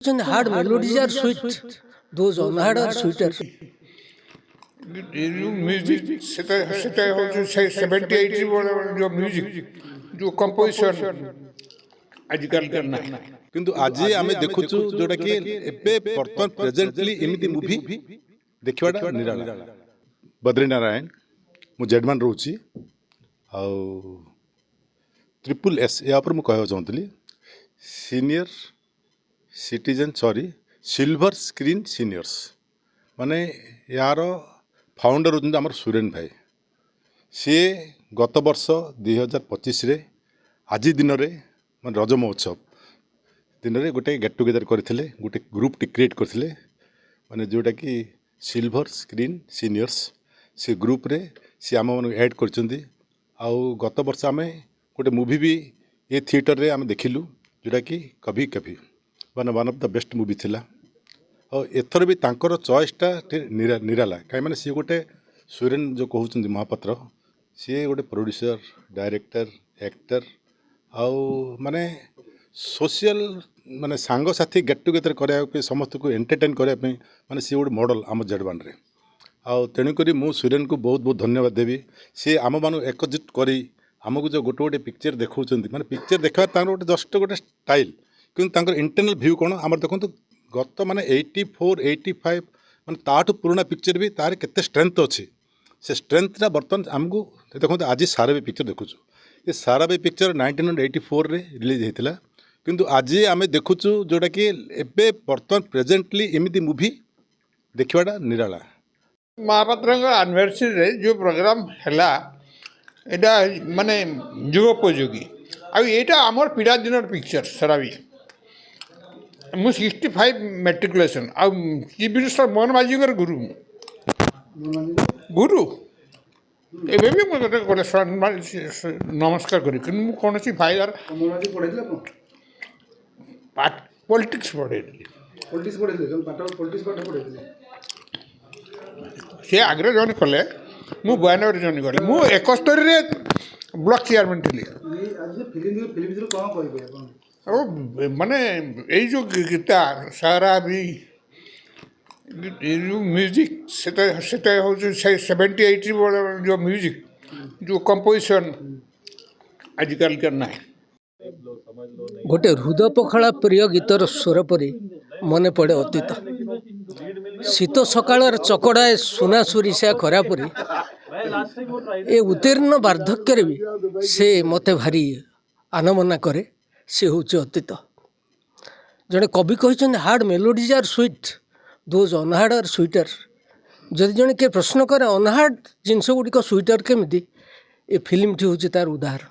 Hard melodies are sweet, those unheard are sweeter. Music সেটা হচ্ছে সেই 70-80 जो म्यूजिक जो कंपोजिशन आजकल ना किंतु आज आमे देखुछु जोटा कि एबे वर्तमान प्रेजेंटली एमिति मूवी देखिबाटा निराला बद्री नारायण मु जेडमान रहउची आ ट्रिपल एस या पर मु कहबा चाहतली senior citizen sorry silver screen seniors माने यार फाउंडर होती आम सुरेन भाई सी गत वर्ष 2025 रे आज दिन में मैं रज महोत्सव दिन में गोटे गेट टुगेदर करते गोटे ग्रुप टी क्रिएट करते माने जोटा कि सिल्वर स्क्रीन सीनियर्स से ग्रुप रे सी आम मन ऐड कर गत वर्ष आम गोटे मूवी भी ये थिएटर रे आम देखिलु जोटा कि कभी कभी माने one of the best movie थिला और एथर भी तांकर चॉइसटा निराला कहीं मैंने सी गोटे सुरेन जो कहते महापात्र सी गोटे प्रोड्यूसर डायरेक्टर एक्टर आउ माने सोशल माने सांग साथी गेट टुगेदर कराया समस्त को एंटरटेन कराया माने सी गोटे मॉडल आम जेडवान रे आउ तेणुक मु सुरेन को बहुत बहुत धन्यवाद देवी सी आम मान एकजुट करी आमको जो गोटे गोटे पिक्चर देखा माने पिक्चर देखा गोटे जस्ट गोटे स्टाइल कि इंटरनल व्यू कौन आम देखो गत माने 84-85 माने ताठू पुराना पिक्चर भी तार केते स्ट्रेंथ अच्छी से स्ट्रेंथटा बर्तमान आमको देखो आज सारा भी पिक्चर देखुचु ये सारा भी पिक्चर 1984 रे रिलीज होता किंतु आज आम देखुचु जोटा कि एबे बर्तमान प्रेजेंटली एमिति मूवी देखिबाटा निराला महापात्र एनिवर्सरी जो प्रोग्राम हैला एटा माने जुगोपयोगी आ एटा आमर पिला दिनर पिक्चर सारा भी मु 65 मेट्रिकुलेशन आ चीफ मिनिस्टर मोहन माझीकर गुरु गुरु एबे भी मुझे गोटे नमस्कार करी कौन सी फाइदार पॉलिटिक्स पढ़े सी आगे जॉइन कले मु 92 जॉइन कली मु 71 रे ब्लॉक चेयरमैन थी माने यही जो गिटार सारा भी जो म्यूजिक सेटा 70-80 जो म्यूजिक जो कंपोजिशन आजकल करना है गोटे हृदय पखाड़ा प्रिय गीतर स्वर परी मने पड़े अतीत शीत सकाळर चकड़ाए सुना सुरिसा खरा परी ए उत्तीर्ण वार्धक्य भी से मते भारी आनमना करे से हूँ अतीत जड़े कवि कहते heard melodies are sweet those unheard are sweeter जदि जड़े किए प्रश्न करे अनहार्ड जिनस गुड़िक स्वीटर केमिति ए फिल्म टी हूँ तार उदाहरण।